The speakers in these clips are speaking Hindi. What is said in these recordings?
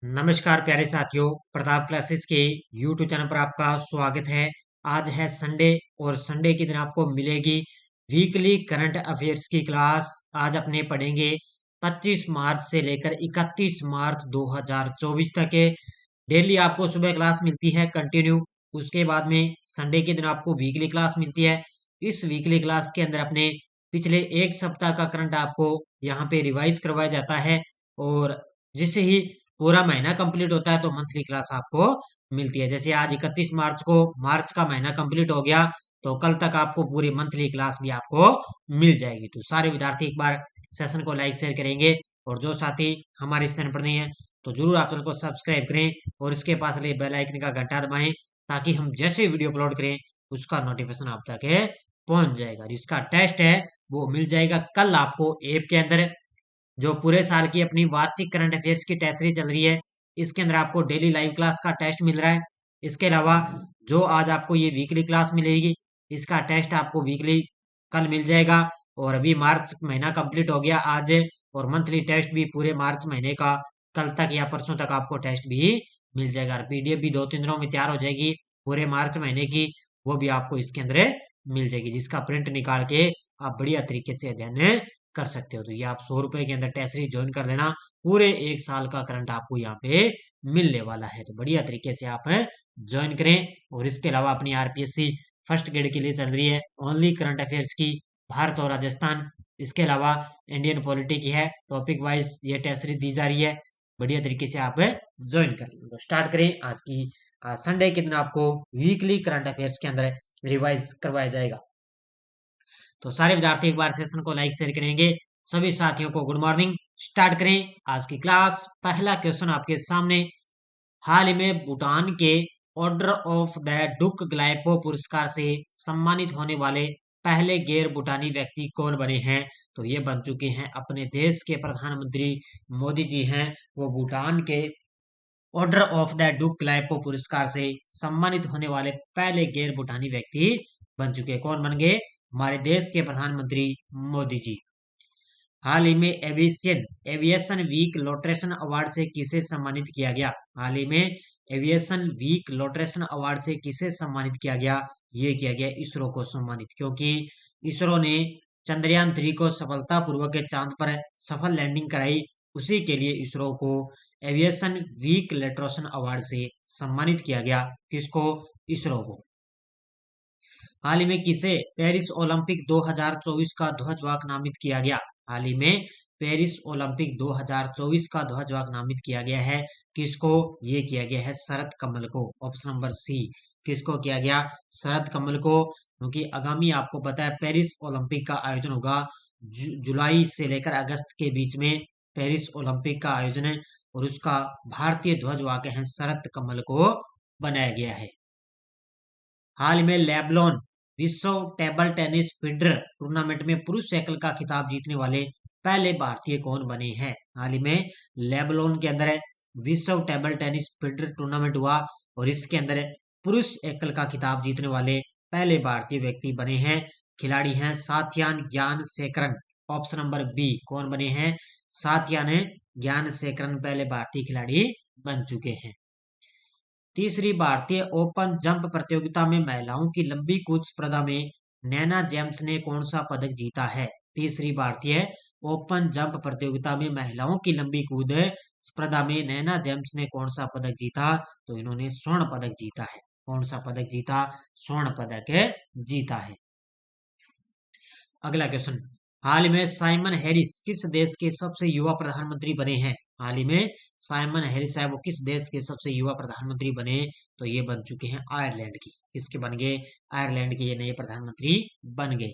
नमस्कार प्यारे साथियों, प्रताप क्लासेस के यूट्यूब चैनल पर आपका स्वागत है। आज है संडे और संडे के दिन आपको मिलेगी वीकली करंट अफेयर्स की क्लास। आज अपने पढ़ेंगे 25 मार्च से लेकर 31 मार्च 2024 तक के। डेली आपको सुबह क्लास मिलती है कंटिन्यू। उसके बाद में संडे के दिन आपको वीकली क्लास मिलती है। इस वीकली क्लास के अंदर अपने पिछले एक सप्ताह का करंट आपको यहाँ पे रिवाइज करवाया जाता है, और जिससे ही पूरा महीना कंप्लीट होता है तो मंथली क्लास आपको मिलती है। जैसे आज 31 मार्च को मार्च का महीना कंप्लीट हो गया, तो कल तक आपको पूरी मंथली क्लास भी आपको मिल जाएगी। तो सारे विद्यार्थी एक बार सेशन को लाइक शेयर करेंगे, और जो साथी हमारे इस चैनल पर नहीं है तो जरूर आप चैनल को सब्सक्राइब करें और इसके पास वाले बेल आइकन का घंटा दबाएं, ताकि हम जैसे वीडियो अपलोड करें उसका नोटिफिकेशन आप तक पहुंच जाएगा। जिसका टेस्ट है वो मिल जाएगा कल आपको ऐप के अंदर। जो पूरे साल की अपनी वार्षिक करंट अफेयर्स की टेस्ट सीरीज चल रही है, इसके अंदर आपको डेली लाइव क्लास का टेस्ट मिल रहा है। इसके अलावा जो आज आपको ये वीकली क्लास मिलेगी, इसका टेस्ट आपको वीकली कल मिल जाएगा। और अभी मार्च महीना कंप्लीट हो गया आज, और मंथली टेस्ट भी पूरे मार्च महीने का कल तक या परसों तक आपको टेस्ट भी मिल जाएगा। और पीडीएफ भी 2-3 दिनों में तैयार हो जाएगी पूरे मार्च महीने की, वो भी आपको इसके अंदर मिल जाएगी, जिसका प्रिंट निकाल के आप बढ़िया तरीके से अध्ययन कर सकते हो। तो ये आप 100 रुपए के अंदर टेस्ट सीरीज ज्वाइन कर लेना, पूरे एक साल का करंट आपको यहाँ पे मिलने वाला है। तो बढ़िया तरीके से आप ज्वाइन करें। और इसके अलावा अपनी आरपीएससी फर्स्ट ग्रेड के लिए चल रही है ओनली करंट अफेयर्स की, भारत और राजस्थान। इसके अलावा इंडियन पॉलिटी की है, टॉपिक वाइज ये टेस्ट सीरीज दी जा रही है। बढ़िया तरीके से आप ज्वाइन कर लें। तो स्टार्ट करें आज की। संडे के दिन आपको वीकली करंट अफेयर्स के अंदर रिवाइज करवाया जाएगा। तो सारे विद्यार्थी एक बार सेशन को लाइक शेयर करेंगे। सभी साथियों को गुड मॉर्निंग। स्टार्ट करें आज की क्लास। पहला क्वेश्चन आपके सामने। हाल ही में भूटान के ऑर्डर ऑफ द डुक ग्लाइपो पुरस्कार से सम्मानित होने वाले पहले गैर भूटानी व्यक्ति कौन बने हैं? तो ये बन चुके हैं अपने देश के प्रधानमंत्री मोदी जी हैं। वो भूटान के ऑर्डर ऑफ द डुक ग्लाइपो पुरस्कार से सम्मानित होने वाले पहले गैर भूटानी व्यक्ति बन चुके हैं। कौन बन गए? हमारे देश के प्रधानमंत्री मोदी जी। हाल ही में एविएशन वीक लोटरेशन अवार्ड से किसे सम्मानित किया गया? हाल ही में एविएशन वीक लोटरेशन अवार्ड से किसे सम्मानित किया गया? ये किया गया इसरो को सम्मानित, क्योंकि इसरो ने चंद्रयान 3 को सफलतापूर्वक चांद पर सफल लैंडिंग कराई। उसी के लिए इसरो को एविएशन वीक लोटरेशन अवार्ड से सम्मानित किया गया। किसको? इसरो को। हाल ही में किसे पेरिस ओलंपिक 2024 का ध्वजवाहक नामित किया गया? हाल ही में पेरिस ओलंपिक 2024 का ध्वजवाहक नामित किया गया है। किसको? ये किया गया है शरद कमल को। Option number C. किसको किया गया? शरद कमल को। क्योंकि आगामी आपको पता है पेरिस ओलंपिक का आयोजन होगा जुलाई से लेकर अगस्त के बीच में पेरिस ओलंपिक का आयोजन है, और उसका भारतीय ध्वजवाहक है शरद कमल को बनाया गया है। हाल में लेबलॉन विश्व टेबल टेनिस फीडर टूर्नामेंट में पुरुष एकल का खिताब जीतने वाले पहले भारतीय कौन बने हैं? हाल ही में लेबलॉन के अंदर विश्व टेबल टेनिस फीडर टूर्नामेंट हुआ, और इसके अंदर पुरुष एकल का खिताब जीतने वाले पहले भारतीय व्यक्ति बने हैं। खिलाड़ी हैं Sathiyan Gnanasekaran. Option number B. कौन बने हैं? सात्यान ज्ञानशेखरन पहले भारतीय खिलाड़ी बन चुके हैं। तीसरी भारतीय ओपन जंप प्रतियोगिता में महिलाओं की लंबी कूद स्पर्धा में नैना जेम्स ने कौन सा पदक जीता है? तीसरी भारतीय ओपन जंप प्रतियोगिता में महिलाओं की लंबी कूद स्पर्धा में नैना जेम्स ने कौन सा पदक जीता? तो इन्होंने स्वर्ण पदक जीता है। कौन सा पदक जीता? स्वर्ण पदक जीता है। अगला क्वेश्चन। हाल ही में साइमन हैरिस किस देश के सबसे युवा प्रधानमंत्री बने हैं? हाल ही में साइमन हैरिस है वो किस देश के सबसे युवा प्रधानमंत्री बने? तो ये बन चुके हैं आयरलैंड की। किसके बन गए? आयरलैंड के ये नए प्रधानमंत्री बन गए।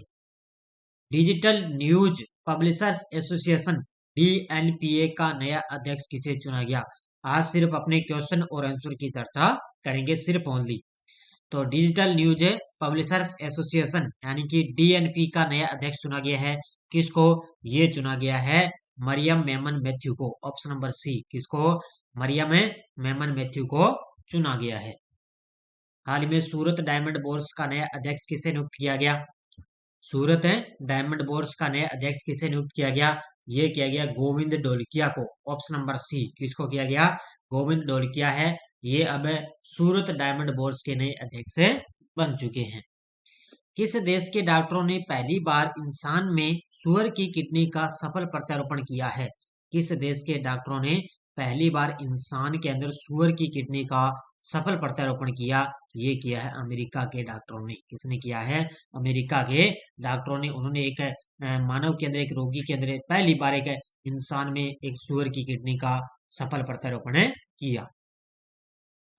डिजिटल न्यूज पब्लिशर्स एसोसिएशन डीएनपीए का नया अध्यक्ष किसे चुना गया? आज सिर्फ अपने क्वेश्चन और आंसर की चर्चा करेंगे, सिर्फ ओनली। तो डिजिटल न्यूज पब्लिशर्स एसोसिएशन यानी कि डीएनपी का नया अध्यक्ष चुना गया है। किसको? ये चुना गया है मरियम मेमन मैथ्यू को। Option number C. किसको? मरियम मेमन मैथ्यू को चुना गया है। हाल ही में सूरत डायमंड बोर्स का नया अध्यक्ष किसे नियुक्त किया गया? सूरत डायमंड बोर्स का नया अध्यक्ष किसे नियुक्त किया गया? ये किया गया गोविंद ढोलकिया को। ऑप्शन नंबर सी, किसको किया गया? गोविंद ढोलकिया है, ये अब सूरत डायमंड बोर्स के नए अध्यक्ष बन चुके हैं। किस देश के डॉक्टरों ने पहली बार इंसान में सुअर की किडनी का सफल प्रत्यारोपण किया है? किस देश के डॉक्टरों ने पहली बार इंसान के अंदर सुअर की किडनी का सफल प्रत्यारोपण किया? ये किया है अमेरिका के डॉक्टरों ने। किसने किया है? अमेरिका के डॉक्टरों ने। उन्होंने एक मानव के अंदर, एक रोगी के अंदर पहली बार एक इंसान में एक सुअर की किडनी का सफल प्रत्यारोपण किया।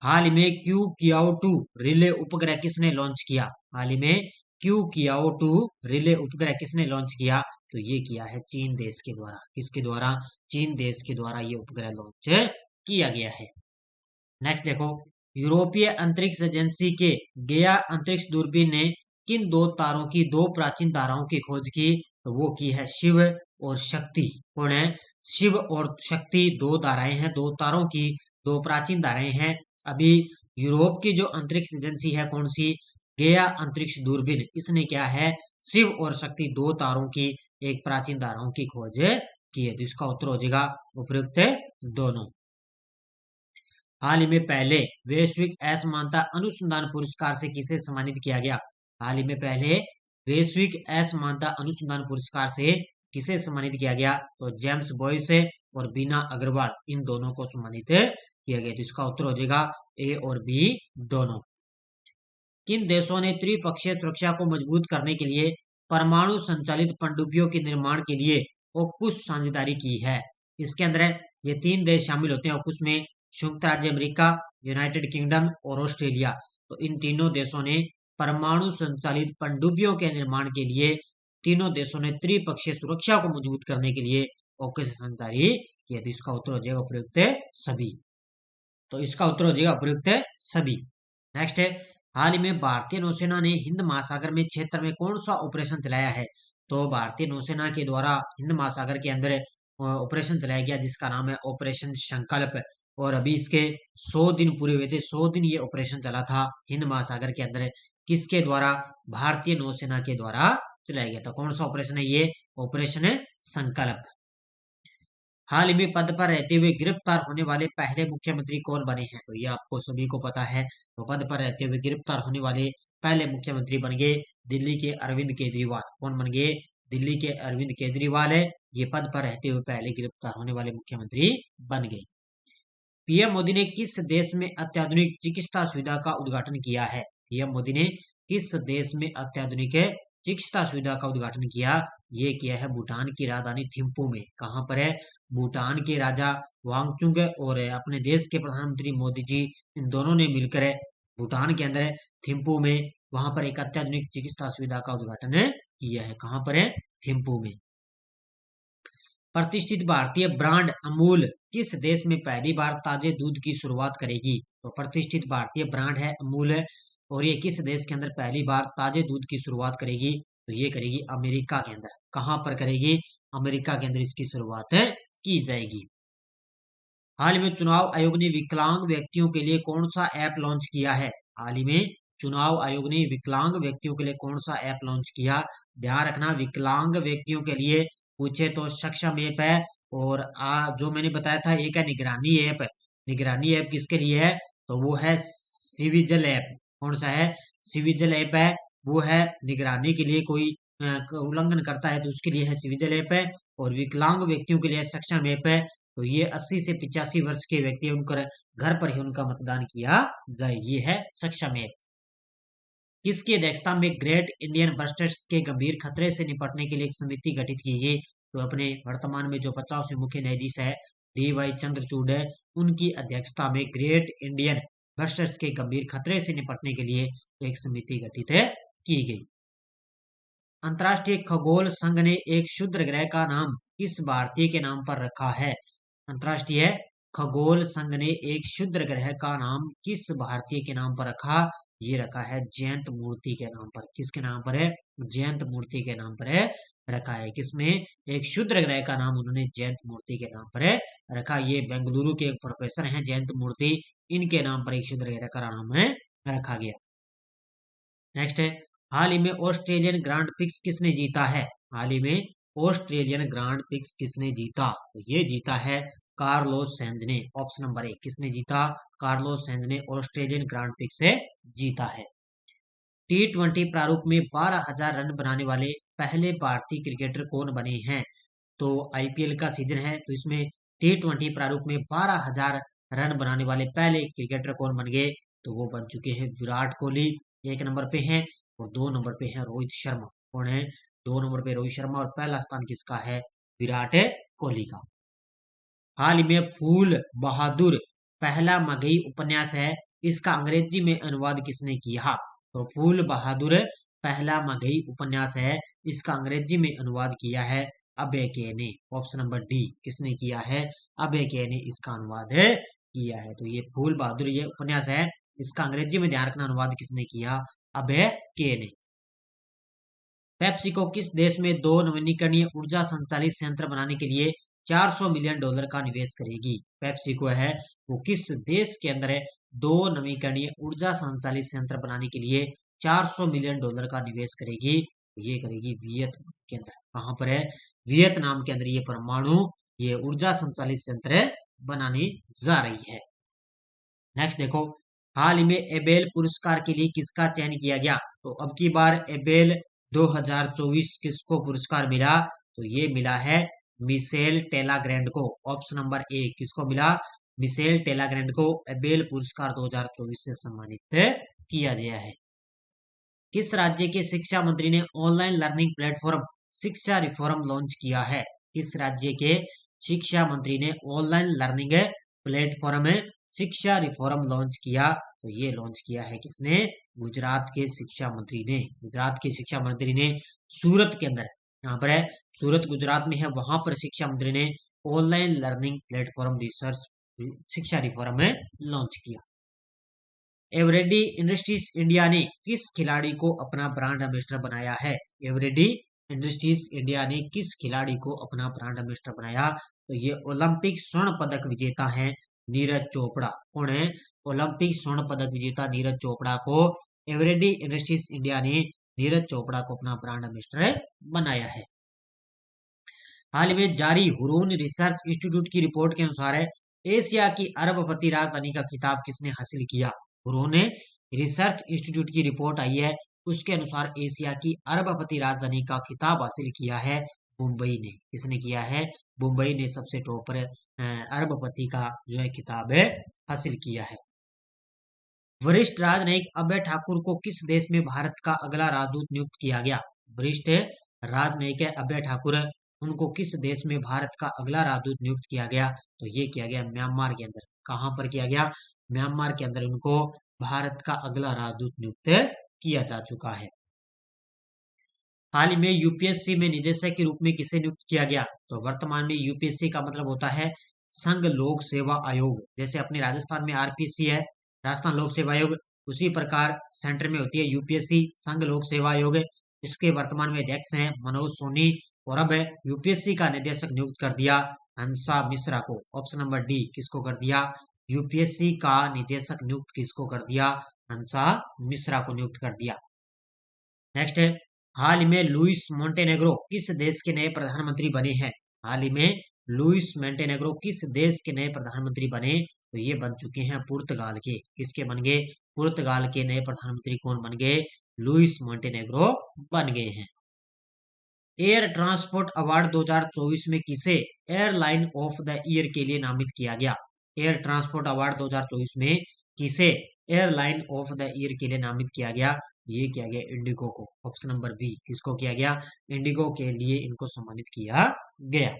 हाल ही में क्यू कियाओ 2 रिले उपग्रह किसने लॉन्च किया? हाल ही में क्यू कियाओ 2 रिले उपग्रह किसने लॉन्च किया? तो ये किया है चीन देश के द्वारा। किसके द्वारा? चीन देश के द्वारा ये उपग्रह लॉन्च किया गया है। नेक्स्ट देखो, यूरोपीय अंतरिक्ष एजेंसी के गया अंतरिक्ष दूरबीन ने किन दो तारों की, दो प्राचीन ताराओं की खोज की? तो वो की है शिव और शक्ति। कौन है? शिव और शक्ति, दो ताराएं हैं, दो तारों की दो प्राचीन ताराएं हैं। अभी यूरोप की जो अंतरिक्ष एजेंसी है, कौन सी? गया अंतरिक्ष दूरबीन, इसने क्या है? शिव और शक्ति दो तारों की, एक प्राचीन ताराओं की खोज की है। तो इसका उत्तर हो जाएगा उपयुक्त दोनों। हाल ही में पहले वैश्विक असमानता अनुसंधान पुरस्कार से किसे सम्मानित किया गया? हाल ही में पहले वैश्विक असमानता अनुसंधान पुरस्कार से किसे सम्मानित किया गया? तो जेम्स बॉयस और बीना अग्रवाल, इन दोनों को सम्मानित किया गया। तो इसका उत्तर हो जाएगा ए और बी दोनों। किन देशों ने त्रिपक्षीय सुरक्षा को मजबूत करने के लिए परमाणु संचालित पनडुब्बियों के निर्माण के लिए ऑकुस साझेदारी की है? इसके अंदर ये तीन देश शामिल होते हैं ऑकुस में, संयुक्त राज्य अमेरिका, यूनाइटेड किंगडम और ऑस्ट्रेलिया। तो इन तीनों देशों ने परमाणु संचालित पनडुब्बियों के निर्माण के लिए, तीनों देशों ने त्रिपक्षीय सुरक्षा को मजबूत करने के लिए ऑकुस से साझेदारी की है। तो इसका उत्तर हो जाएगा उपयुक्त सभी। तो इसका उत्तर हो जाएगा उपयुक्त सभी। नेक्स्ट है, हाल ही में भारतीय नौसेना ने हिंद महासागर में क्षेत्र में कौन सा ऑपरेशन चलाया है? तो भारतीय नौसेना के द्वारा हिंद महासागर के अंदर ऑपरेशन चलाया गया, जिसका नाम है ऑपरेशन संकल्प। और अभी इसके 100 दिन पूरे हुए थे। 100 दिन ये ऑपरेशन चला था हिंद महासागर के अंदर। किसके द्वारा? भारतीय नौसेना के द्वारा चलाया गया था। कौन सा ऑपरेशन है ये? ऑपरेशन संकल्प। हाल ही में पद पर रहते हुए गिरफ्तार होने वाले पहले मुख्यमंत्री कौन बने हैं? तो ये आपको सभी को पता है। तो पद पर रहते हुए गिरफ्तार होने वाले पहले मुख्यमंत्री बन गए दिल्ली के अरविंद केजरीवाल। कौन बन गए? दिल्ली के अरविंद केजरीवाल है, ये पद पर रहते हुए पहले गिरफ्तार होने वाले मुख्यमंत्री बन गए। पीएम मोदी ने किस देश में अत्याधुनिक चिकित्सा सुविधा का उद्घाटन किया है? पीएम मोदी ने किस देश में अत्याधुनिक चिकित्सा सुविधा का उद्घाटन किया? ये किया है भूटान की राजधानी थिम्पू में। कहाँ पर है? भूटान के राजा वांगचुक और अपने देश के प्रधानमंत्री मोदी जी, इन दोनों ने मिलकर भूटान के अंदर थिम्पू में, वहां पर एक अत्याधुनिक चिकित्सा सुविधा का उद्घाटन किया है। कहाँ पर है? थिम्पू में। प्रतिष्ठित भारतीय ब्रांड अमूल किस देश में पहली बार ताजे दूध की शुरुआत करेगी? तो प्रतिष्ठित भारतीय ब्रांड है अमूल है, और ये किस देश के अंदर पहली बार ताजे दूध की शुरुआत करेगी? तो ये करेगी अमेरिका के अंदर। कहां पर करेगी? अमेरिका के अंदर इसकी शुरुआत की जाएगी। हाल ही में चुनाव आयोग ने विकलांग व्यक्तियों के लिए कौन सा ऐप लॉन्च किया है? हाल ही में चुनाव आयोग ने विकलांग व्यक्तियों के लिए कौन सा ऐप लॉन्च किया? ध्यान रखना, विकलांग व्यक्तियों के लिए पूछे तो सक्षम ऐप है, और जो मैंने बताया था एक है निगरानी ऐप। निगरानी ऐप किसके लिए है? तो वो है सिविजिल ऐप। कौन सा है? सिविजिल ऐप है, वो है निगरानी के लिए, कोई उल्लंघन करता है तो उसके लिए है सिविजिल ऐप है। और विकलांग व्यक्तियों के लिए सक्षम ऐप है। तो ये 80 से 85 वर्ष के व्यक्ति, उनकर घर पर ही उनका मतदान किया जाए, ये है सक्षम ऐप। किसकी अध्यक्षता में ग्रेट इंडियन बस्टर्स के गंभीर खतरे से निपटने के लिए एक समिति गठित की गई? तो अपने वर्तमान में जो 50वें मुख्य न्यायाधीश है DY चंद्रचूड़ है, उनकी अध्यक्षता में ग्रेट इंडियन बस्टर्स के गंभीर खतरे से निपटने के लिए एक समिति गठित की गई। अंतर्राष्ट्रीय खगोल संघ ने एक क्षुद्र ग्रह का नाम किस भारतीय के नाम पर रखा है? अंतर्राष्ट्रीय खगोल संघ ने एक क्षुद्र ग्रह का नाम किस भारतीय के नाम पर रखा? ये रखा है जयंत मूर्ति के नाम पर। किसके नाम पर है? जयंत मूर्ति के नाम पर है रखा है। किसमें? एक क्षुद्र ग्रह का नाम उन्होंने जयंत मूर्ति के नाम पर रखा। ये बेंगलुरु के एक प्रोफेसर हैं जयंत मूर्ति, इनके नाम पर एक क्षुद्र ग्रह का नाम है रखा गया। नेक्स्ट है, हाल ही में ऑस्ट्रेलियन ग्रांड प्रिक्स किसने जीता है? हाल ही में ऑस्ट्रेलियन ग्रांड प्रिक्स किसने जीता? तो ये जीता है कार्लोस सेंज ने। ऑप्शन नंबर ए, किसने जीता? कार्लोस सेंज ने ऑस्ट्रेलियन ग्रांड प्रिक्स से जीता है। T20 प्रारूप में 12,000 रन बनाने वाले पहले भारतीय क्रिकेटर कौन बने हैं? तो आईपीएल का सीजन है, तो इसमें T20 प्रारूप में 12,000 रन बनाने वाले पहले क्रिकेटर कौन बन गए? तो वो बन चुके हैं विराट कोहली, एक नंबर पे हैं, और 2 नंबर पे है रोहित शर्मा। कौन है? 2 नंबर पे रोहित शर्मा, और पहला स्थान किसका है? विराट कोहली का। हाल ही में फूल बहादुर पहला मगही उपन्यास है, इसका अंग्रेजी में अनुवाद किसने किया? तो फूल बहादुर पहला मगही उपन्यास है, इसका अंग्रेजी में अनुवाद किया है अभय के ने। ऑप्शन नंबर डी, किसने किया है? अभय के ने इसका अनुवाद किया है। तो ये फूल बहादुर ये उपन्यास है, इसका अंग्रेजी में ध्यान रखना अनुवाद किसने किया? अभय के ने। पेप्सिको किस देश में 2 नवीकरणीय ऊर्जा संचालित संयंत्र बनाने के लिए $400 मिलियन का निवेश करेगी? पेप्सिको है वो किस देश के अंदर है 2 नवीकरणीय ऊर्जा संचालित संयंत्र बनाने के लिए $400 मिलियन का निवेश करेगी? ये करेगी वियतनाम के अंदर। कहां पर है? वियतनाम के अंदर ये परमाणु ये ऊर्जा संचालित संयंत्र बनाने जा रही है। नेक्स्ट देखो, हाल ही में एबेल पुरस्कार के लिए किसका चयन किया गया? तो अब की बार एबेल 2024 किसको पुरस्कार मिला? तो ये मिला है मिशेल टेलाग्रैंड को। ऑप्शन नंबर ए, किसको मिला? मिशेल टेलाग्रैंड को एबेल पुरस्कार 2024 से सम्मानित किया गया है। किस राज्य के शिक्षा मंत्री ने ऑनलाइन लर्निंग प्लेटफॉर्म शिक्षा रिफॉर्म लॉन्च किया है? किस राज्य के शिक्षा मंत्री ने ऑनलाइन लर्निंग प्लेटफॉर्म शिक्षा रिफॉर्म लॉन्च किया? तो ये लॉन्च किया है किसने? गुजरात के शिक्षा मंत्री ने। गुजरात के शिक्षा मंत्री ने सूरत के अंदर, यहाँ पर है सूरत गुजरात में है, वहां पर शिक्षा मंत्री ने ऑनलाइन लर्निंग प्लेटफॉर्म रिसर्च शिक्षा रिफॉर्म में लॉन्च किया। एवरेडी इंडस्ट्रीज इंडिया ने किस खिलाड़ी को अपना ब्रांड एम्बेसडर बनाया है? एवरेडी इंडस्ट्रीज इंडिया ने किस खिलाड़ी को अपना ब्रांड एम्बेसडर बनाया? तो ये ओलंपिक स्वर्ण पदक विजेता है नीरज चोपड़ा। कौन है? ओलंपिक स्वर्ण पदक विजेता नीरज चोपड़ा को एवरेडी इंडस्ट्रीज इंडिया ने नीरज चोपड़ा को अपना ब्रांड एम्बेसडर बनाया है। हाल में जारी हुरून रिसर्च इंस्टीट्यूट की रिपोर्ट के अनुसार है एशिया की अरबपति राजधानी का खिताब किसने हासिल किया? हुरून रिसर्च इंस्टीट्यूट की रिपोर्ट आई है, उसके अनुसार एशिया की अरबपति राजधानी का खिताब हासिल किया है मुंबई ने। किसने किया है? मुंबई ने सबसे टॉप पर अरबपति का जो है खिताब है हासिल किया है। वरिष्ठ राजनयिक अभय ठाकुर को किस देश में भारत का अगला राजदूत नियुक्त किया गया? वरिष्ठ राजनयिक अभय ठाकुर, उनको किस देश में भारत का अगला राजदूत नियुक्त किया गया? तो ये किया गया म्यांमार के अंदर। कहां पर किया गया? म्यांमार के अंदर उनको भारत का अगला राजदूत नियुक्त किया जा चुका है। हाल ही में यूपीएससी में निदेशक के रूप में किसे नियुक्त किया गया? तो वर्तमान में यूपीएससी का मतलब होता है संघ लोक सेवा आयोग। जैसे अपने राजस्थान में आरपीएससी है, राजस्थान लोक सेवा आयोग, उसी प्रकार सेंटर में होती है यूपीएससी संघ लोक सेवा आयोग। इसके वर्तमान में अध्यक्ष हैं मनोज सोनी, और अब यूपीएससी का निदेशक नियुक्त कर दिया हंसा मिश्रा को। ऑप्शन नंबर डी, किसको कर दिया? यूपीएससी का निदेशक नियुक्त किसको कर दिया? हंसा मिश्रा को नियुक्त कर दिया। नेक्स्ट है, हाल ही में लुइस मोंटेनेग्रो किस देश के नए प्रधानमंत्री बने हैं? हाल ही में लुइस मोंटेनेग्रो किस देश के नए प्रधानमंत्री बने? तो ये बन चुके हैं पुर्तगाल के। किसके बन गए? पुर्तगाल के नए प्रधानमंत्री कौन बन गए? लुइस मोंटेनेग्रो बन गए हैं। एयर ट्रांसपोर्ट अवार्ड 2024 में किसे एयरलाइन ऑफ द ईयर के लिए नामित किया गया? एयर ट्रांसपोर्ट अवार्ड 2024 में किसे एयरलाइन ऑफ द ईयर के लिए नामित किया गया? ये किया गया इंडिगो को। ऑप्शन नंबर बी, किसको किया गया? इंडिगो के लिए इनको सम्मानित किया गया।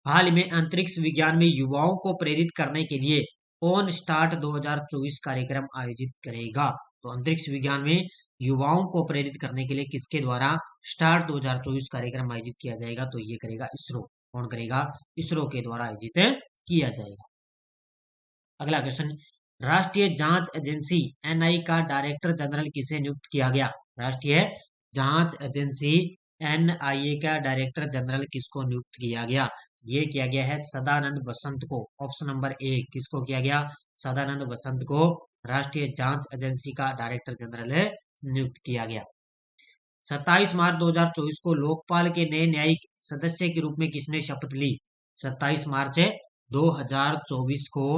हाल में अंतरिक्ष विज्ञान में युवाओं को प्रेरित करने के लिए ऑन स्टार्ट 2024 कार्यक्रम आयोजित करेगा? तो अंतरिक्ष विज्ञान में युवाओं को प्रेरित करने के लिए किसके द्वारा स्टार्ट 2024 कार्यक्रम आयोजित किया जाएगा? तो ये करेगा इसरो। कौन करेगा? इसरो के द्वारा आयोजित किया जाएगा। अगला क्वेश्चन, राष्ट्रीय जांच एजेंसी एनआई का डायरेक्टर जनरल किसे नियुक्त किया गया? राष्ट्रीय जांच एजेंसी एनआईए का डायरेक्टर जनरल किसको नियुक्त किया गया? ये किया गया है सदानंद वसंत को। ऑप्शन नंबर ए, किसको किया गया? सदानंद वसंत को राष्ट्रीय जांच एजेंसी का डायरेक्टर जनरल नियुक्त किया गया। 27 मार्च 2024 को लोकपाल के नए न्यायिक सदस्य के रूप में किसने शपथ ली? 27 मार्च 2024 को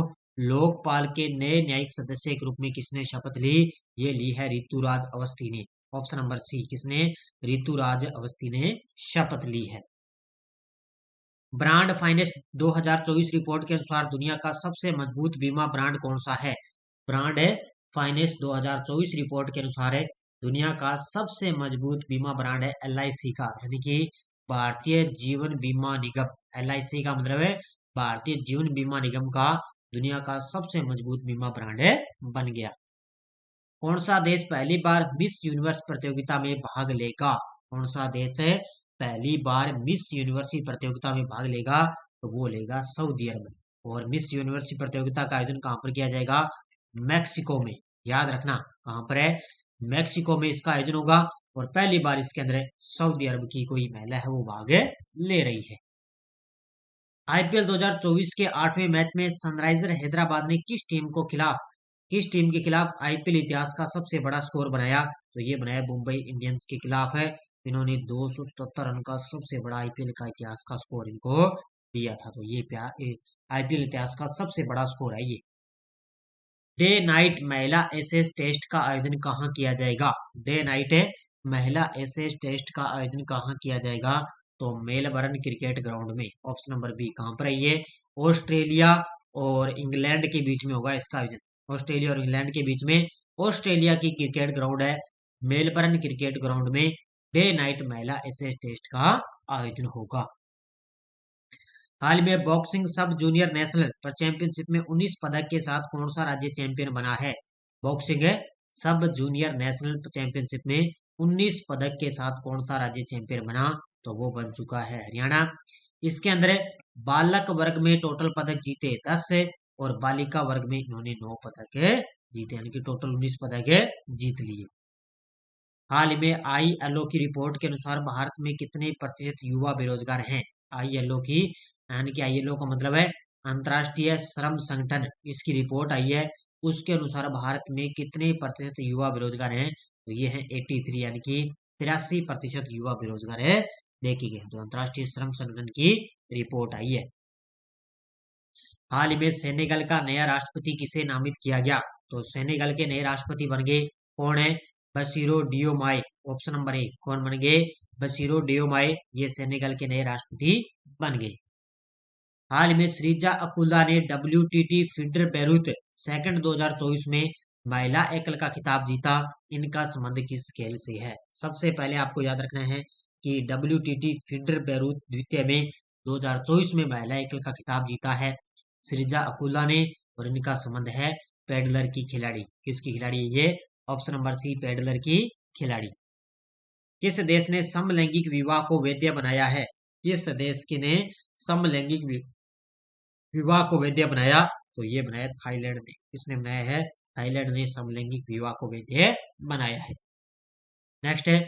लोकपाल के नए न्यायिक सदस्य के रूप में किसने शपथ ली? ये ली है ऋतुराज अवस्थी ने। ऑप्शन नंबर सी, किसने? ऋतुराज अवस्थी ने शपथ ली है। ब्रांड फाइनेंस 2024 रिपोर्ट के अनुसार दुनिया का सबसे मजबूत बीमा ब्रांड कौन सा है? ब्रांड फाइनेंस 2024 रिपोर्ट के अनुसार है दुनिया का सबसे मजबूत बीमा ब्रांड है LIC का, यानी कि भारतीय जीवन बीमा निगम। LIC का मतलब है भारतीय जीवन बीमा निगम का दुनिया का सबसे मजबूत बीमा ब्रांड बन गया। कौन सा देश पहली बार मिस यूनिवर्स प्रतियोगिता में भाग लेगा? कौन सा देश है पहली बार मिस यूनिवर्सिटी प्रतियोगिता में भाग लेगा? तो वो लेगा सऊदी अरब। और मिस यूनिवर्सिटी प्रतियोगिता का आयोजन कहाँ पर किया जाएगा? मैक्सिको में। याद रखना कहाँ पर है? मैक्सिको में इसका आयोजन होगा और पहली बार इसके अंदर सऊदी अरब की कोई महिला है वो भाग ले रही है। IPL 2024 के 8वें मैच में सनराइजर हैदराबाद ने किस टीम के खिलाफ IPL इतिहास का सबसे बड़ा स्कोर बनाया? तो ये बनाया मुंबई इंडियंस के खिलाफ है। इन्होंने 277 रन का सबसे बड़ा IPL का इतिहास का स्कोर इनको दिया था। तो ये IPL इतिहास का सबसे बड़ा स्कोर है ये। डे नाइट महिला एसेज टेस्ट का आयोजन कहाँ किया जाएगा? डे नाइट महिला एसेज टेस्ट का आयोजन कहाँ किया जाएगा? तो मेलबर्न क्रिकेट ग्राउंड में। ऑप्शन नंबर बी, कहाँ पर है ये? ऑस्ट्रेलिया और इंग्लैंड के बीच में होगा इसका आयोजन। ऑस्ट्रेलिया और इंग्लैंड के बीच में ऑस्ट्रेलिया की क्रिकेट ग्राउंड है मेलबर्न क्रिकेट ग्राउंड में डे नाइट महिला एसेज टेस्ट का आयोजन होगा। हाल में बॉक्सिंग सब जूनियर नेशनल चैंपियनशिप में 19 पदक के साथ कौन सा राज्य चैंपियन बना है? बॉक्सिंग सब जूनियर नेशनल चैंपियनशिप में 19 पदक के साथ कौन सा राज्य चैंपियन बना? तो वो बन चुका है हरियाणा। इसके अंदर बालक वर्ग में टोटल पदक जीते 10 और बालिका वर्ग में इन्होंने 9 पदक जीते, यानी कि टोटल 19 पदक जीत लिए। हाल में ILO की रिपोर्ट के अनुसार भारत में कितने प्रतिशत युवा बेरोजगार हैं? ILO की, यानी कि ILO का मतलब है अंतर्राष्ट्रीय श्रम संगठन, इसकी रिपोर्ट आई है। उसके अनुसार भारत में कितने प्रतिशत युवा बेरोजगार हैं? तो ये है 83, यानी कि 83% युवा बेरोजगार है देखे गए। तो अंतर्राष्ट्रीय श्रम संगठन की रिपोर्ट आई है। हाल में सेनेगल का नया राष्ट्रपति किसे नामित किया गया? तो सेनेगल के नए राष्ट्रपति बन गए कौन है? बसीरो डियोमाय। ऑप्शन नंबर ए, कौन बन गए? बसीरो डियोमाय, ये सेनेगल के नए राष्ट्रपति बन गए। हाल में श्रीजा अकुल्ला ने WTT फीडर बैरूत सेकंड 2024 में महिला एकल का खिताब जीता। इनका संबंध किस खेल से है? सबसे पहले आपको याद रखना है कि WTT फीडर बैरूत द्वितीय में 2024 में महिला एकल का खिताब जीता है श्रीजा अकुल्ला ने, और इनका संबंध है पेडलर की खिलाड़ी। किसकी खिलाड़ी है ये? ऑप्शन नंबर सी, पेडलर की खिलाड़ी। किस देश ने समलैंगिक विवाह को वैध बनाया है? किस देश के ने समलैंगिक विवाह को वैध बनाया? तो ये बनाया थाईलैंड ने। किसने बनाया है? थाईलैंड ने समलैंगिक विवाह को वैध बनाया है। नेक्स्ट है,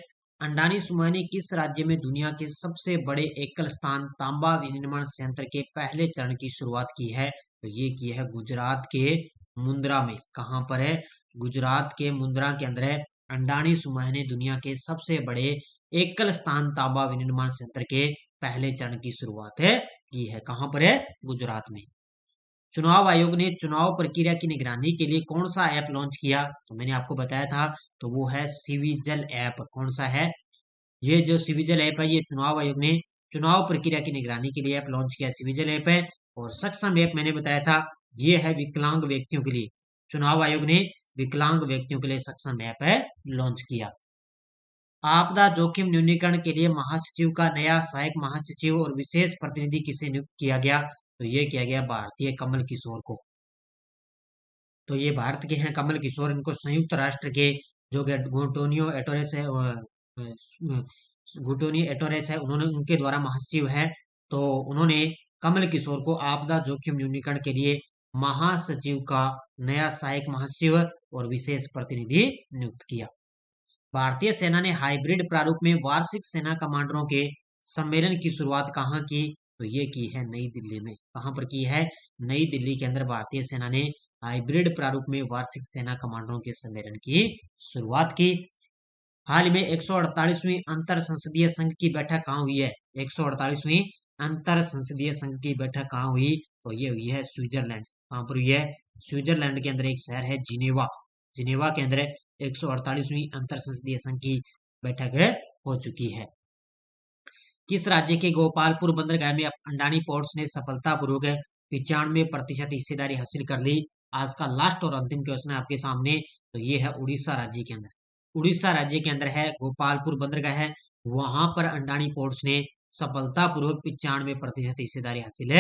अंडानी समूह ने किस राज्य में दुनिया के सबसे बड़े एकल स्थान तांबा विनिर्माण संयंत्र के पहले चरण की शुरुआत की है? तो ये की है गुजरात के मुंद्रा में। कहां पर है? गुजरात के मुंद्रा के अंदर है। अंडानी समूह ने दुनिया के सबसे बड़े एकल स्थान तांबा विनिर्माण संयंत्र के पहले चरण की शुरुआत की है। कहां पर है? गुजरात में। चुनाव आयोग ने चुनाव प्रक्रिया की निगरानी के लिए कौन सा ऐप लॉन्च किया? तो मैंने आपको बताया था, तो वो है सिविजिल ऐप। कौन सा है? ये जो सिविजिल ऐप है, ये चुनाव आयोग ने चुनाव प्रक्रिया की निगरानी के लिए ऐप लॉन्च किया, सिविजिल ऐप है। और सक्षम ऐप मैंने बताया था, ये है विकलांग व्यक्तियों के लिए। चुनाव आयोग ने विकलांग व्यक्तियों के लिए सक्षम ऐप है लॉन्च किया। आपदा जोखिम न्यूनीकरण के लिए महासचिव का नया सहायक महासचिव और विशेष प्रतिनिधि किसे नियुक्त किया गया? तो ये किया गया भारतीय कमल किशोर को। तो ये भारत के हैं कमल किशोर। इनको संयुक्त राष्ट्र के जो गुटोनियो एटोरेस है, गुटोनियो एटोरेस है, उन्होंने उनके द्वारा महासचिव है। तो उन्होंने कमल किशोर को आपदा जोखिम न्यूनीकरण के लिए महासचिव का नया सहायक महासचिव और विशेष प्रतिनिधि नियुक्त किया। भारतीय सेना ने हाइब्रिड प्रारूप में वार्षिक सेना कमांडरों के सम्मेलन की शुरुआत कहाँ की? तो ये की है नई दिल्ली में। कहां पर की है? नई दिल्ली के अंदर भारतीय सेना ने हाइब्रिड प्रारूप में वार्षिक सेना कमांडरों के सम्मेलन की शुरुआत की। हाल ही में 148वीं अंतर संसदीय संघ की बैठक कहाँ हुई है? 148वीं अंतर संसदीय संघ की बैठक कहाँ हुई? तो ये हुई है स्विट्जरलैंड। कहाँ पर हुई है? स्विट्जरलैंड के अंदर एक शहर है जिनेवा। जिनेवा के अंदर 148वीं अंतर संसदीय संघ की बैठक हो चुकी है। किस राज्य के गोपालपुर बंदरगाह में अंडानी पोर्ट्स ने सफलतापूर्वक 95% हिस्सेदारी हासिल कर ली? आज का लास्ट और अंतिम क्वेश्चन है आपके सामने। तो ये है उड़ीसा राज्य के अंदर। उड़ीसा राज्य के अंदर है गोपालपुर बंदरगाह है, वहां पर अंडानी पोर्ट्स ने सफलतापूर्वक 95% हिस्सेदारी हासिल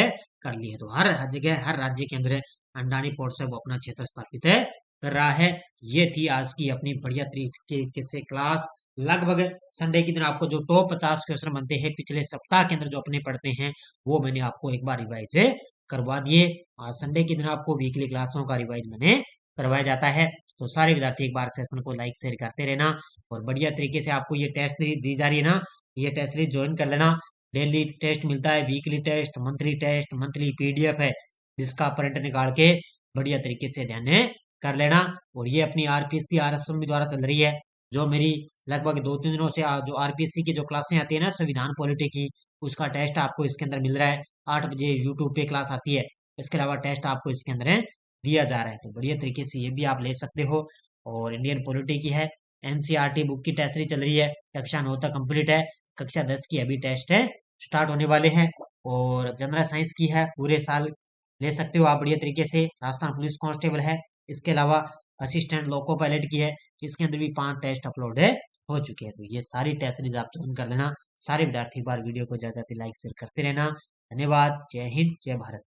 कर ली है। तो हर जगह हर राज्य के अंदर अंडानी पोर्ट्स है वो अपना क्षेत्र स्थापित कर रहा है। ये थी आज की अपनी बढ़िया तरीके से क्लास। लगभग संडे के दिन आपको जो टॉप 50 क्वेश्चन बनते हैं पिछले सप्ताह के अंदर जो अपने पढ़ते हैं वो मैंने आपको एक बार रिवाइज करवा दिए। आज संडे के दिन आपको वीकली क्लासों का रिवाइज मैंने करवाया जाता है। तो सारे विद्यार्थी एक बार सेशन को लाइक शेयर करते रहना और बढ़िया तरीके से आपको ये टेस्ट दी जा रही है ना, ये टेस्ट सीरीज ज्वाइन कर लेना। डेली टेस्ट मिलता है, वीकली टेस्ट, मंथली पीडीएफ है जिसका प्रिंट निकाल के बढ़िया तरीके से ध्यान कर लेना। और ये अपनी आरपीएससी आरएसएम द्वारा चल रही है, जो मेरी लगभग 2-3 दिनों से जो आरपीएससी की जो क्लासें आती है ना संविधान पॉलिटी की, उसका टेस्ट आपको इसके अंदर मिल रहा है। 8 बजे यूट्यूब पे क्लास आती है। इसके अलावा टेस्ट आपको इसके अंदर दिया जा रहा है। तो बढ़िया तरीके से ये भी आप ले सकते हो। और इंडियन पॉलिटी की है, एनसीईआरटी बुक की टेस्ट चल रही है, कक्षा 9 तक कंप्लीट है, कक्षा 10 की अभी टेस्ट स्टार्ट होने वाले हैं। और जनरल साइंस की है, पूरे साल ले सकते हो आप बढ़िया तरीके से। राजस्थान पुलिस कांस्टेबल है, इसके अलावा असिस्टेंट लोको पायलट की है, इसके अंदर भी 5 टेस्ट अपलोड हो चुके हैं। तो ये सारी टेस्ट सीरीज आप ज्वाइन कर लेना। सारे विद्यार्थी बार वीडियो को ज्यादा लाइक शेयर करते रहना। धन्यवाद। जय हिंद, जय भारत।